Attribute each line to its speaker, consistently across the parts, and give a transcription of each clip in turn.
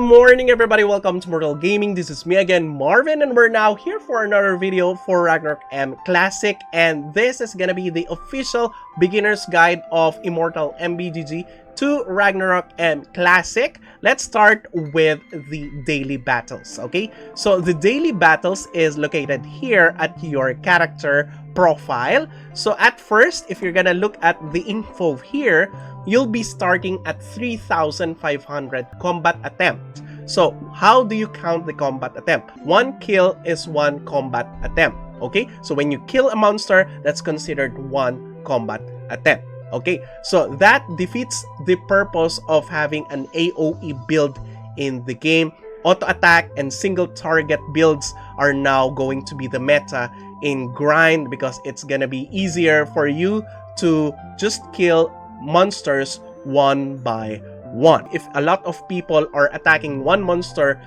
Speaker 1: morning everybody, welcome to Immortal Gaming. This is me again, Marvin, and we're now here for another video for Ragnarok M Classic, and this is gonna be the official beginner's guide of Immortal MBGG to Ragnarok M Classic. Let's start with the daily battles, okay? So the daily battles is located here at your character profile. So at first, if you're gonna look at the info here, you'll be starting at 3,500 combat attempt. So how do you count the combat attempt? One kill is one combat attempt, okay? So when you kill a monster, that's considered one combat attempt, okay? So that defeats the purpose of having an AoE build in the game. Auto attack and single target builds are now going to be the meta in grind, because it's gonna be easier for you to just kill monsters one by one. If a lot of people are attacking one monster,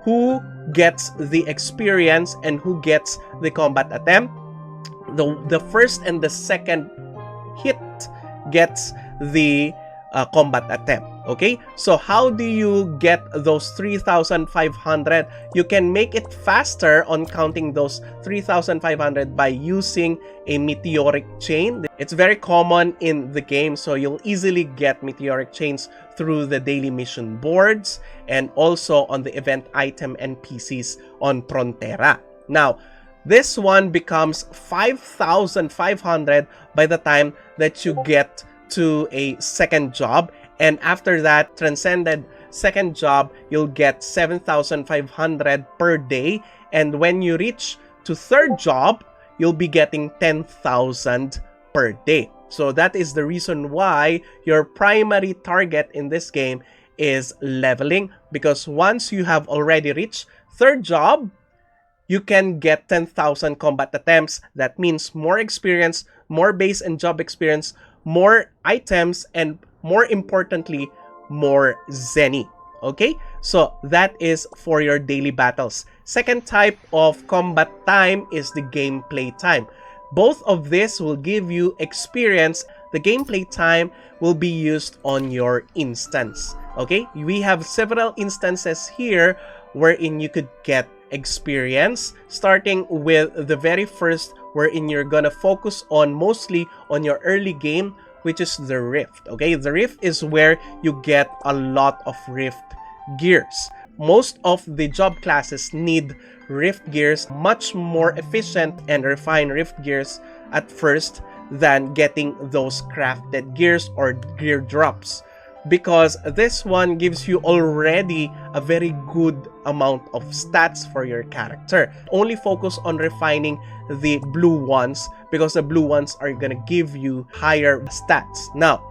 Speaker 1: who gets the experience and who gets the combat attempt? The first and the second hit gets the combat attempt, okay? So how do you get those 3,500? You can make it faster on counting those 3,500 by using a meteoric chain. It's very common in the game, so you'll easily get meteoric chains through the daily mission boards and also on the event item NPCs on Frontera. Now, this one becomes 5,500 by the time that you get to a second job, and after that transcended second job, you'll get 7,500 per day, and when you reach to third job, you'll be getting 10,000 per day. So that is the reason why your primary target in this game is leveling, because once you have already reached third job, you can get 10,000 combat attempts. That means more experience, more base and job experience, more items, and more importantly, more Zenny. Okay, so that is for your daily battles. Second type of combat time is the gameplay time. Both of this will give you experience. The gameplay time will be used on your instance. Okay, we have several instances here wherein you could get experience, starting with the very first, wherein you're gonna focus on mostly on your early game, which is the Rift. Okay, the Rift is where you get a lot of Rift gears. Most of the job classes need Rift gears, much more efficient and refined Rift gears at first than getting those crafted gears or gear drops, because this one gives you already a very good amount of stats for your character. Only focus on refining the blue ones, because the blue ones are gonna give you higher stats. Now,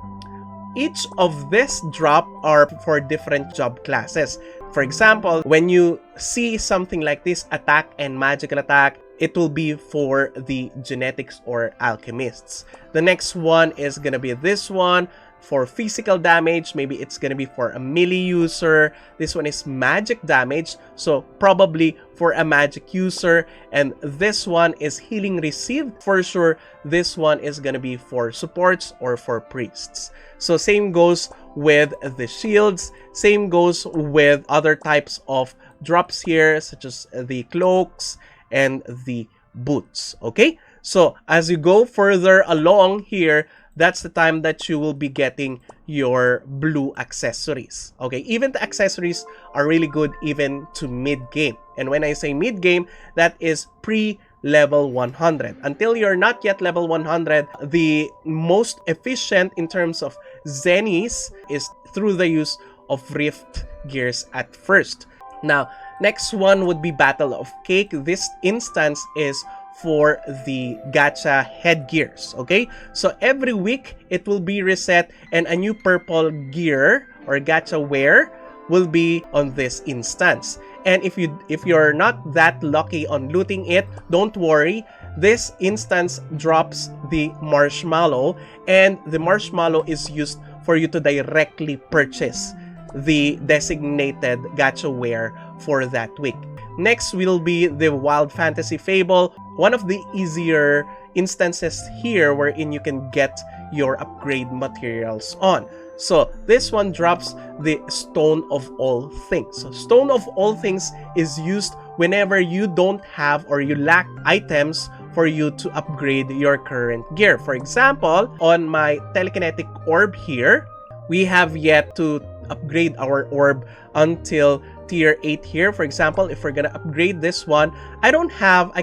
Speaker 1: each of this drop are for different job classes. For example, when you see something like this, attack and magical attack, it will be for the genetics or alchemists. The next one is gonna be this one for physical damage. Maybe it's gonna be for a melee user. This one is magic damage, so probably for a magic user. And this one is healing received. For sure, this one is gonna be for supports or for priests. So same goes with the shields, same goes with other types of drops here, such as the cloaks and the boots. Okay, so as you go further along here, that's the time that you will be getting your blue accessories. Okay, even the accessories are really good even to mid-game. And when I say mid-game, that is pre-level 100. Until you're not yet level 100, the most efficient in terms of Zennies is through the use of Rift gears at first. Now, next one would be Battle of Cake. This instance is for the gacha headgears. Okay, so every week it will be reset, and a new purple gear or gacha wear will be on this instance. And if you're not that lucky on looting it, don't worry. This instance drops the marshmallow, and the marshmallow is used for you to directly purchase the designated gacha wear for that week. Next will be the Wild Fantasy Fable, one of the easier instances here wherein you can get your upgrade materials on. So this one drops the Stone of All Things. So Stone of All Things is used whenever you don't have or you lack items for you to upgrade your current gear. For example, on my telekinetic orb here, we have yet to upgrade our orb until tier 8 here. For example, if we're gonna upgrade this one, I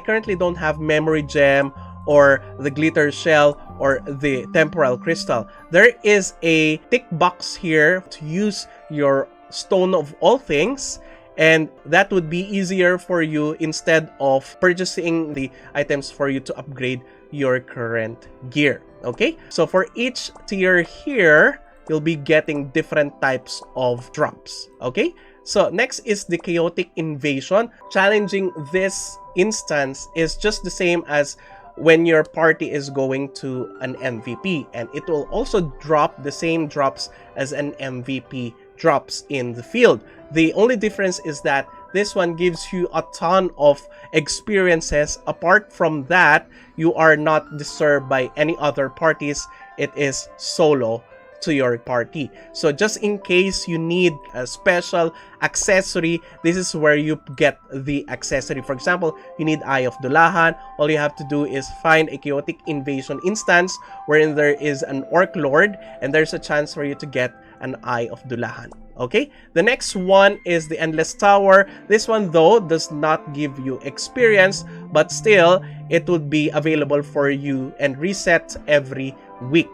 Speaker 1: currently don't have memory gem or the glitter shell or the temporal crystal. There is a tick box here to use your Stone of All Things, and that would be easier for you instead of purchasing the items for you to upgrade your current gear. Okay, so for each tier here, you'll be getting different types of drops. Okay, so next is the Chaotic Invasion. Challenging this instance is just the same as when your party is going to an MVP, and it will also drop the same drops as an MVP drops in the field. The only difference is that this one gives you a ton of experiences. Apart from that, you are not disturbed by any other parties. It is solo to your party. So just in case you need a special accessory, this is where you get the accessory. For example, you need Eye of Dulahan. All you have to do is find a Chaotic Invasion instance wherein there is an Orc Lord, and there's a chance for you to get an Eye of Dulahan. Okay, the next one is the Endless Tower. This one though does not give you experience, but still it would be available for you and reset every week.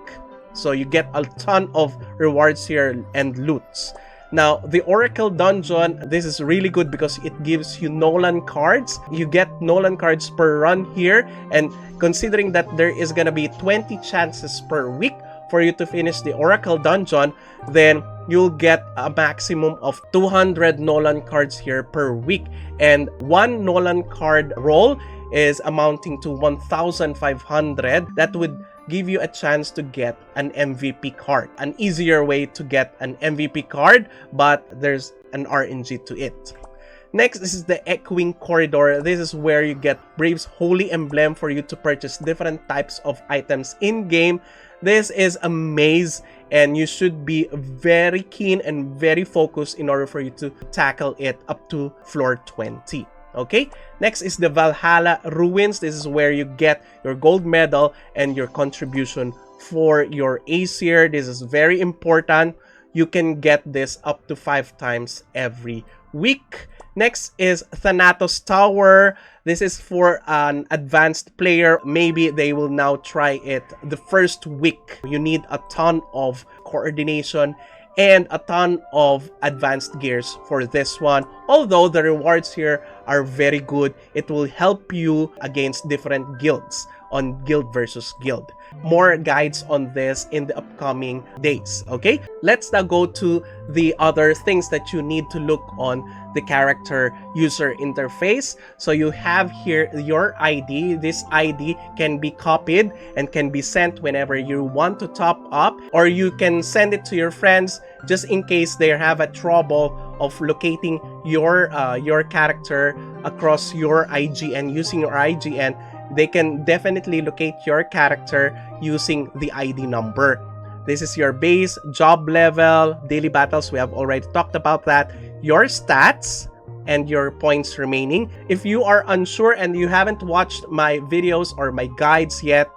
Speaker 1: So you get a ton of rewards here and loots. Now, the Oracle Dungeon, this is really good because it gives you Nolan cards. You get Nolan cards per run here, and considering that there is gonna be 20 chances per week for you to finish the Oracle Dungeon, then you'll get a maximum of 200 Nolan cards here per week. And one Nolan card roll is amounting to 1,500. That would give you a chance to get an MVP card. An easier way to get an MVP card, but there's an RNG to it. Next, this is the Echoing Corridor. This is where you get Brave's Holy Emblem for you to purchase different types of items in-game. This is a maze, and you should be very keen and very focused in order for you to tackle it up to floor 20. Okay, next is the Valhalla Ruins. This is where you get your gold medal and your contribution for your Aesir. This is very important. You can get this up to 5 times every week. Next is Thanatos Tower. This is for an advanced player. Maybe they will now try it the first week. You need a ton of coordination and a ton of advanced gears for this one. Although the rewards here are very good, it will help you against different guilds on guild versus guild. More guides on this in the upcoming days. Okay, let's now go to the other things that you need to look on the character user interface. So you have here your ID. This ID can be copied and can be sent whenever you want to top up, or you can send it to your friends just in case they have a trouble of locating your character across your IGN. Using your IGN, they can definitely locate your character using the ID number. This is your base, job level, daily battles. We have already talked about that. Your stats and your points remaining. If you are unsure and you haven't watched my videos or my guides yet,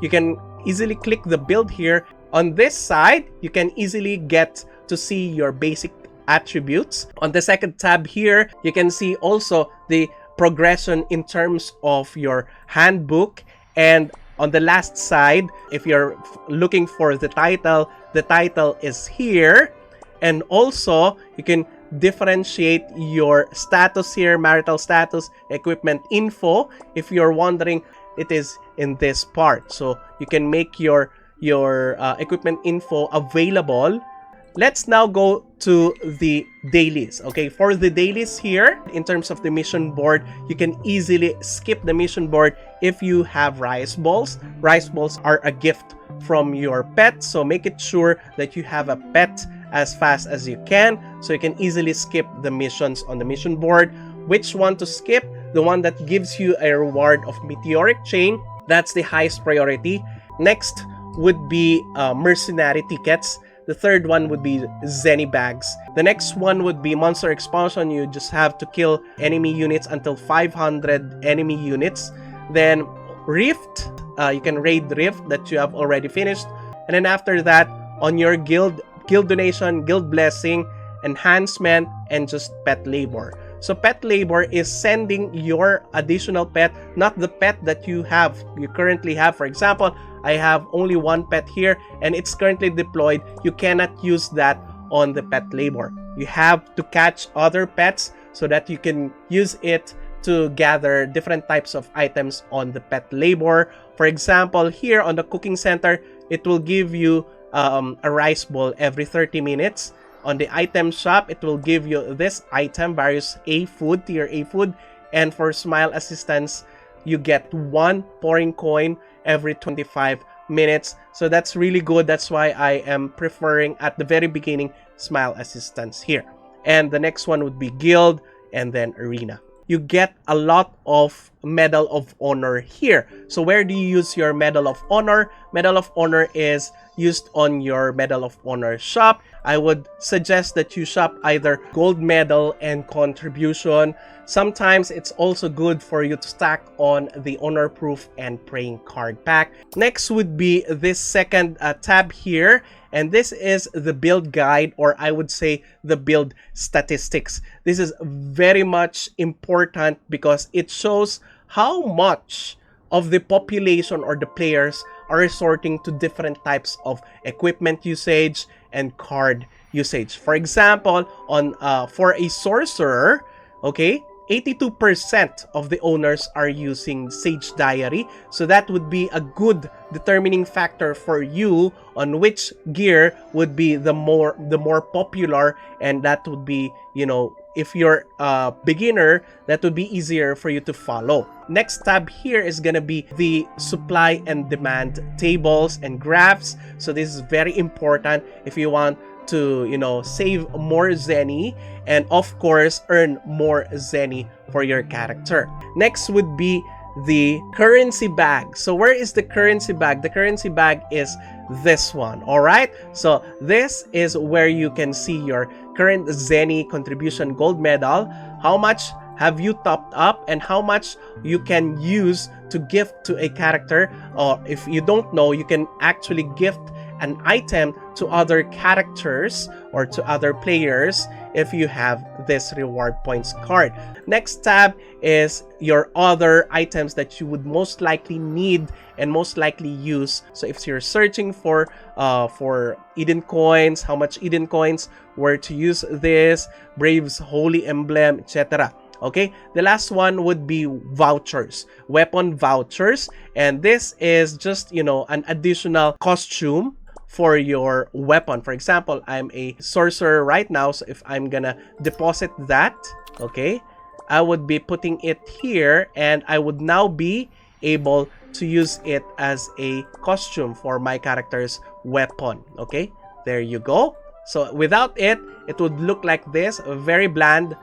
Speaker 1: you can easily click the build here. On this side, you can easily get to see your basic attributes. On the second tab here, you can see also the progression in terms of your handbook. And on the last side, if you're looking for the title is here. And also, you can differentiate your status here, marital status, equipment info. If you're wondering, it is in this part. So you can make your equipment info available. Let's now go to the dailies. Okay, for the dailies here, in terms of the mission board, you can easily skip the mission board if you have rice balls. Rice balls are a gift from your pet, so make it sure that you have a pet as fast as you can, so you can easily skip the missions on the mission board. Which one to skip? The one that gives you a reward of Meteoric Chain. That's the highest priority. Next would be mercenary tickets. The third one would be Zenny Bags. The next one would be Monster Expulsion. You just have to kill enemy units until 500 enemy units. Then Rift, you can raid Rift that you have already finished. And then after that, on your guild donation, guild blessing, enhancement, and just pet labor. So pet labor is sending your additional pet, not the pet that you currently have. For example, I have only one pet here and it's currently deployed. You cannot use that on the pet labor. You have to catch other pets so that you can use it to gather different types of items on the pet labor. For example, here on the cooking center, it will give you a rice bowl every 30 minutes. On the item shop, it will give you this item, various tier A food. And for smile assistance, you get 1 pouring coin every 25 minutes. So that's really good. That's why I am preferring at the very beginning smile assistance here. And the next one would be guild and then arena. You get a lot of Medal of Honor here. So where do you use your Medal of Honor? Medal of Honor is used on your Medal of Honor shop. I would suggest that you shop either gold medal and contribution. Sometimes it's also good for you to stack on the honor proof and praying card pack. Next would be this second tab here, and this is the build guide, or I would say the build statistics. This is very much important because it shows how much of the population or the players are resorting to different types of equipment usage and card usage. For example, on for a sorcerer, okay, 82% of the owners are using Sage Diary. So that would be a good determining factor for you on which gear would be the more popular, and that would be, you know, if you're a beginner, that would be easier for you to follow. Next tab here is gonna be the supply and demand tables and graphs. So this is very important if you want to, you know, save more Zenny and of course earn more Zenny for your character. Next would be the currency bag. So where is the currency bag? The currency bag is this one. All right, so this is where you can see your current Zenny contribution gold medal, how much have you topped up, and how much you can use to gift to a character. Or if you don't know, you can actually gift an item to other characters or to other players if you have this reward points card. Next tab is your other items that you would most likely need and most likely use. So if you're searching for Eden coins, how much Eden coins, where to use this, Brave's Holy Emblem, etc. Okay, the last one would be vouchers, weapon vouchers, and this is just, you know, an additional costume for your weapon. For example, I'm a sorcerer right now, so if I'm gonna deposit that, okay, I would be putting it here and I would now be able to use it as a costume for my character's weapon. Okay, there you go. So without it, it would look like this, very bland.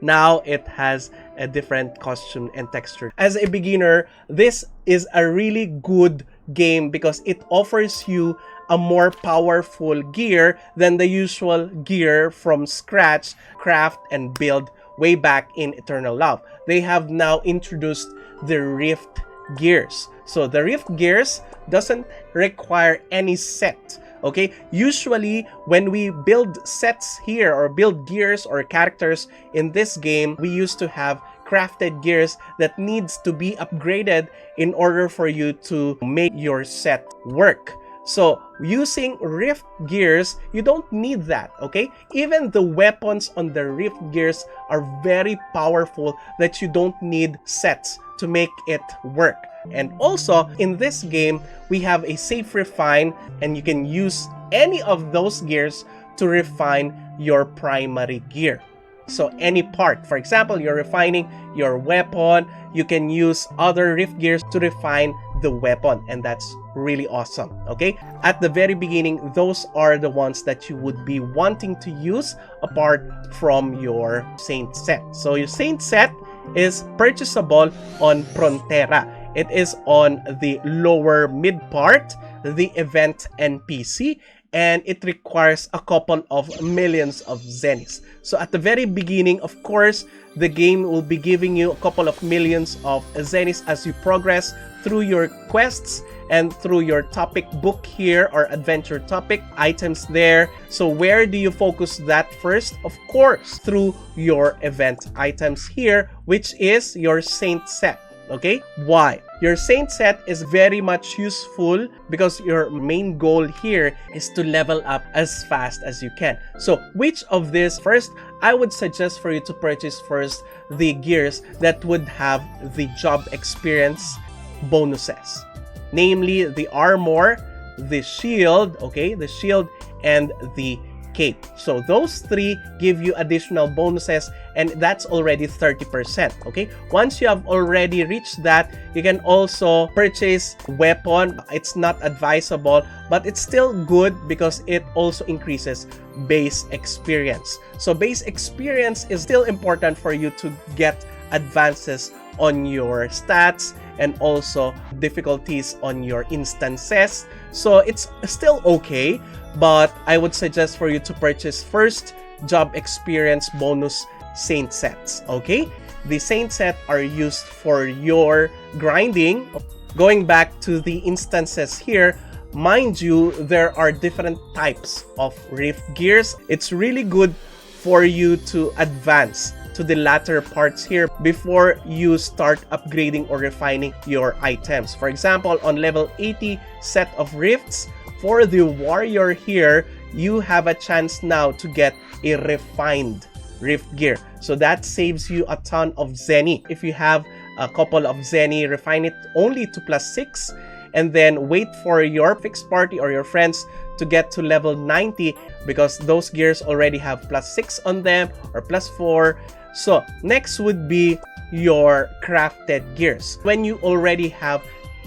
Speaker 1: Now it has a different costume and texture. As a beginner, this is a really good game because it offers you a more powerful gear than the usual gear from scratch, craft and build way back in Eternal Love. They have now introduced the Rift gears. So the Rift gears doesn't require any set. Okay, usually when we build sets here or build gears or characters in this game, we used to have crafted gears that needs to be upgraded in order for you to make your set work. So using Rift gears, you don't need that, okay? Even the weapons on the Rift gears are very powerful that you don't need sets to make it work. And also, in this game, we have a safe refine, and you can use any of those gears to refine your primary gear. So any part, for example, you're refining your weapon, you can use other Rift gears to refine the weapon, and that's really awesome, okay? At the very beginning, those are the ones that you would be wanting to use apart from your Saint set. So your Saint set is purchasable on Frontera. It is on the lower mid part, the event NPC, and it requires a couple of millions of zennies. So at the very beginning, of course, the game will be giving you a couple of millions of zennies as you progress through your quests and through your topic book here, or adventure topic items there. So where do you focus that first? Of course, through your event items here, which is your saint set. Okay, why? Your saint set is very much useful because your main goal here is to level up as fast as you can. So which of this first? I would suggest for you to purchase first the gears that would have the job experience bonuses, namely the armor, the shield, okay, the shield and the cape. So those three give you additional bonuses, and that's already 30%. Okay, once you have already reached that, you can also purchase weapon. It's not advisable, but it's still good because it also increases base experience. So base experience is still important for you to get advances on your stats and also difficulties on your instances. So it's still okay, but I would suggest for you to purchase first job experience bonus saint sets. Okay, the saint set are used for your grinding. Going back to the instances here, mind you, there are different types of rift gears. It's really good for you to advance to the latter parts here before you start upgrading or refining your items. For example, on level 80 set of rifts, for the warrior here, you have a chance now to get a refined rift gear. So that saves you a ton of zenny. If you have a couple of zenny, refine it only to +6 and then wait for your fixed party or your friends to get to level 90 because those gears already have +6 on them or +4. So next would be your crafted gears. When you already have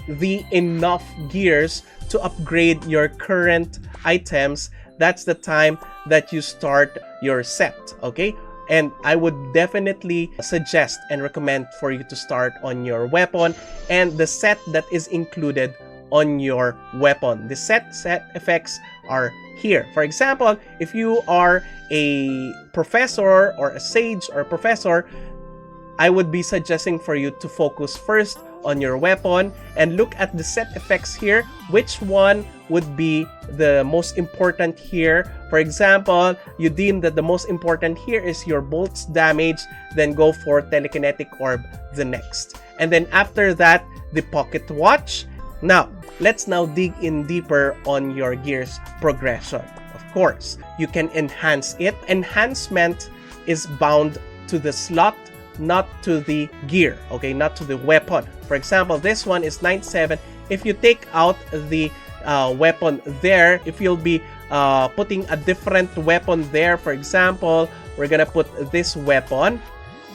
Speaker 1: the enough gears to upgrade your current items, that's the time that you start your set. Okay, and I would definitely suggest and recommend for you to start on your weapon and the set that is included on your weapon. The set effects are here. For example, if you are a professor or a sage or a professor, I would be suggesting for you to focus first on your weapon and look at the set effects here. Which one would be the most important here? For example, you deem that the most important here is your bolts damage, then go for telekinetic orb the next. And then after that, the pocket watch. Now, let's now dig in deeper on your gears progression. Of course, you can enhance it. Enhancement is bound to the slot, not to the gear, okay, not to the weapon. For example, this one is 97. If you take out the weapon there, if you'll be putting a different weapon there, for example, we're gonna put this weapon,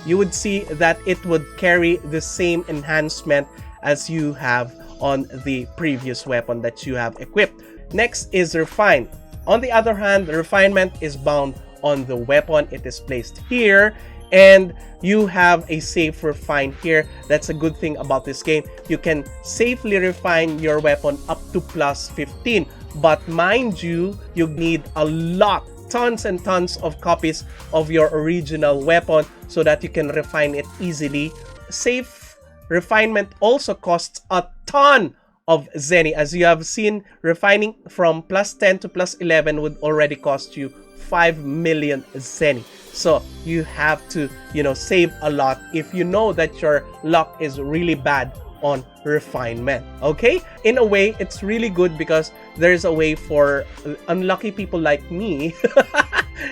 Speaker 1: you would see that it would carry the same enhancement as you have on the previous weapon that you have equipped. Next is refine. On the other hand, the refinement is bound on the weapon. It is placed here, and you have a safe refine here. That's a good thing about this game. You can safely refine your weapon up to +15, but mind you, you need a lot, tons and tons of copies of your original weapon so that you can refine it easily. Safe refinement also costs a ton of zenny. As you have seen, refining from +10 to +11 would already cost you 5 million zenny. So you have to, save a lot if you know that your luck is really bad on refinement. Okay, in a way, it's really good because there's a way for unlucky people like me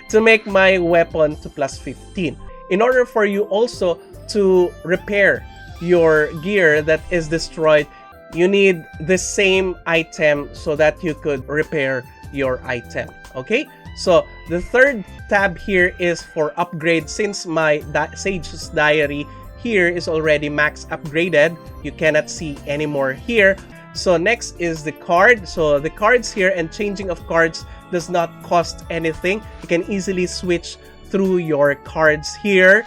Speaker 1: to make my weapon to +15. In order for you also to repair your gear that is destroyed, you need the same item so that you could repair your item. Okay, so the third tab here is for upgrade. Since my Sage's Diary here is already max upgraded, you cannot see anymore here. So next is the card. So the cards here, and changing of cards does not cost anything. You can easily switch through your cards here.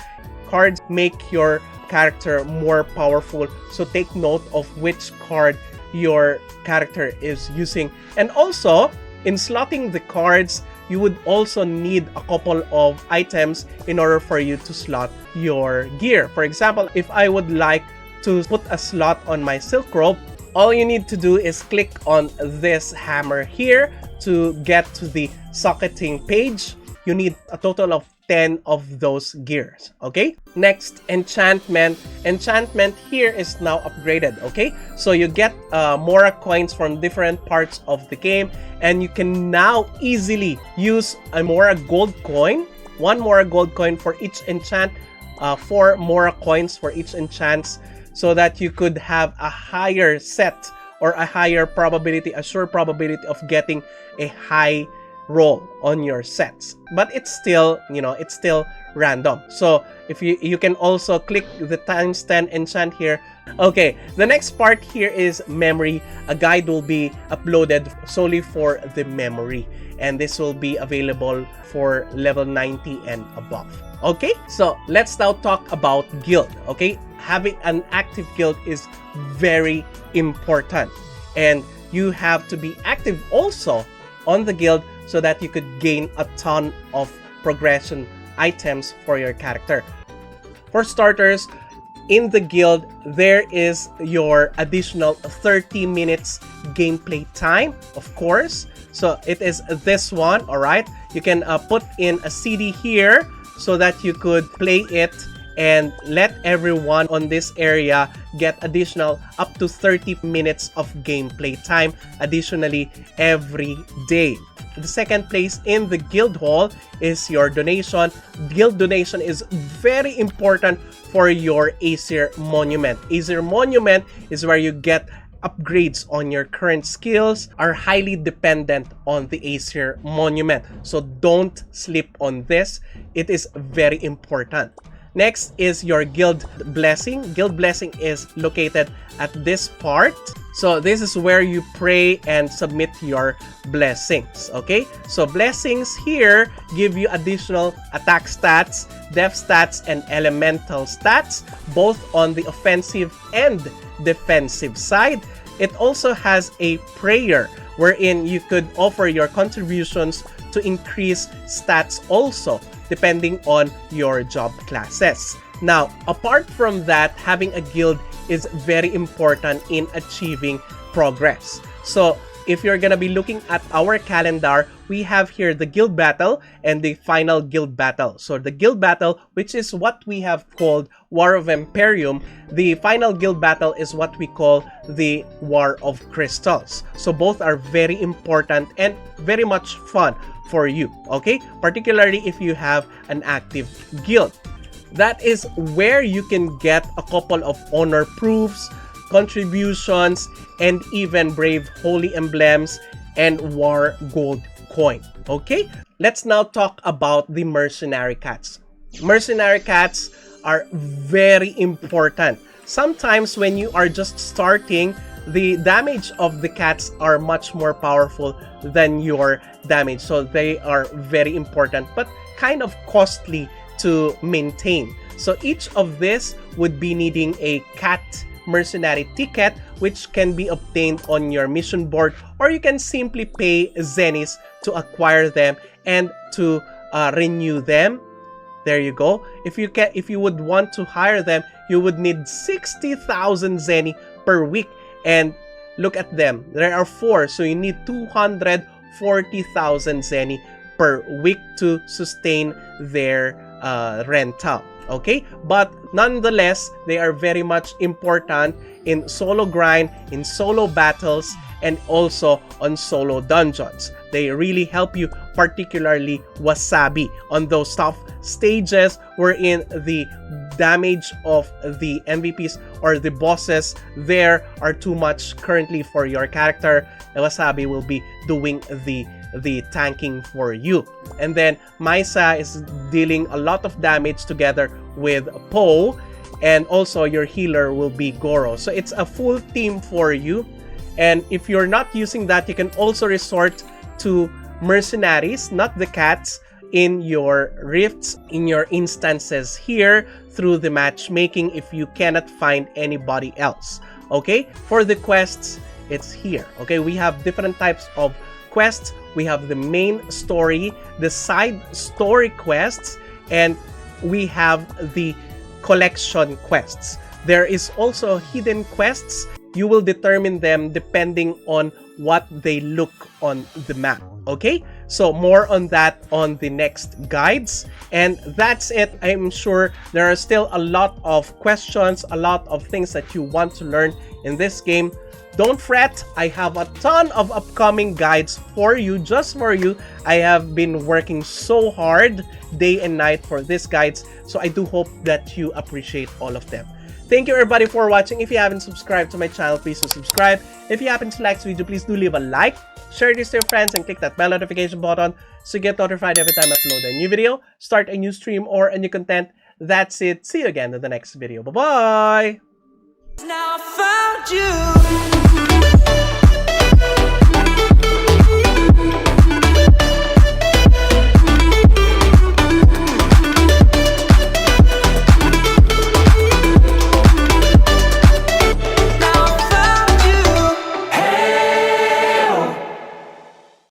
Speaker 1: Cards make your character more powerful, so take note of which card your character is using. And also, in slotting the cards, you would also need a couple of items in order for you to slot your gear. For example, if I would like to put a slot on my silk robe, all you need to do is click on this hammer here to get to the socketing page. You need a total of 10 of those gears, okay? Next, enchantment. Enchantment here is now upgraded, okay? So you get Mora coins from different parts of the game, and you can now easily use a Mora gold coin, 1 Mora gold coin for each enchant, 4 Mora coins for each enchant, so that you could have a higher set or a higher probability, a sure probability of getting a high roll on your sets. But it's still, you know, it's still random. So if you can also click the times 10 enchant here. Okay, the next part here is memory. A guide will be uploaded solely for the memory, and this will be available for level 90 and above. Okay, so let's now talk about guild. Okay, having an active guild is very important, and you have to be active also on the guild so that you could gain a ton of progression items for your character. For starters, in the guild, there is your additional 30 minutes gameplay time, of course. So it is this one, all right? You can put in a CD here so that you could play it and let everyone on this area get additional up to 30 minutes of gameplay time additionally every day. The second place in the guild hall is your donation. Guild donation is very important for your Aesir Monument. Aesir Monument is where you get upgrades on your current skills, are highly dependent on the Aesir Monument. So don't sleep on this. It is very important. Next is your Guild Blessing. Guild Blessing is located at this part. So this is where you pray and submit your blessings, okay? So blessings here give you additional attack stats, def stats, and elemental stats, both on the offensive and defensive side. It also has a prayer wherein you could offer your contributions to increase stats also, depending on your job classes. Now, apart from that, having a guild is very important in achieving progress. So if you're gonna be looking at our calendar, we have here the guild battle and the final guild battle. So the guild battle, which is what we have called War of Imperium, the final guild battle is what we call the War of Crystals. So both are very important and very much fun for you, okay? Particularly if you have an active guild. That is where you can get a couple of honor proofs, contributions, and even brave holy emblems and war gold coin. Okay, let's now talk about the mercenary cats. Mercenary cats are very important. Sometimes when you are just starting, the damage of the cats are much more powerful than your damage, so they are very important but kind of costly to maintain. So each of this would be needing a cat mercenary ticket, which can be obtained on your mission board, or you can simply pay zennies to acquire them and to renew them. There you go. If you would want to hire them, you would need 60,000 zenny per week. And look at them. There are 4, so you need 240,000 zenny per week to sustain their rental. Okay, but nonetheless, they are very much important in solo grind, in solo battles, and also on solo dungeons. They really help you, particularly Wasabi, on those tough stages wherein the damage of the MVPs or the bosses there are too much currently for your character. Wasabi will be doing the tanking for you. And then Maisa is dealing a lot of damage together with Po, and also your healer will be Goro. So it's a full team for you. And if you're not using that, you can also resort to mercenaries, not the cats, in your rifts, in your instances here through the matchmaking if you cannot find anybody else. Okay, for the quests, it's here. Okay, we have different types of quests, we have the main story, the side story quests, and we have the collection quests. There is also hidden quests. You will determine them depending on what they look on the map. Okay, so more on that on the next guides. And that's it. I'm sure there are still a lot of questions, a lot of things that you want to learn in this game. Don't fret, I have a ton of upcoming guides for you, just for you. I have been working so hard day and night for these guides, so I do hope that you appreciate all of them. Thank you everybody for watching. If you haven't subscribed to my channel, please do subscribe. If you happen to like this video, please do leave a like, share this to your friends, and click that bell notification button so you get notified every time I upload a new video, start a new stream, or a new content. That's it. See you again in the next video. Bye-bye!
Speaker 2: Now I found you.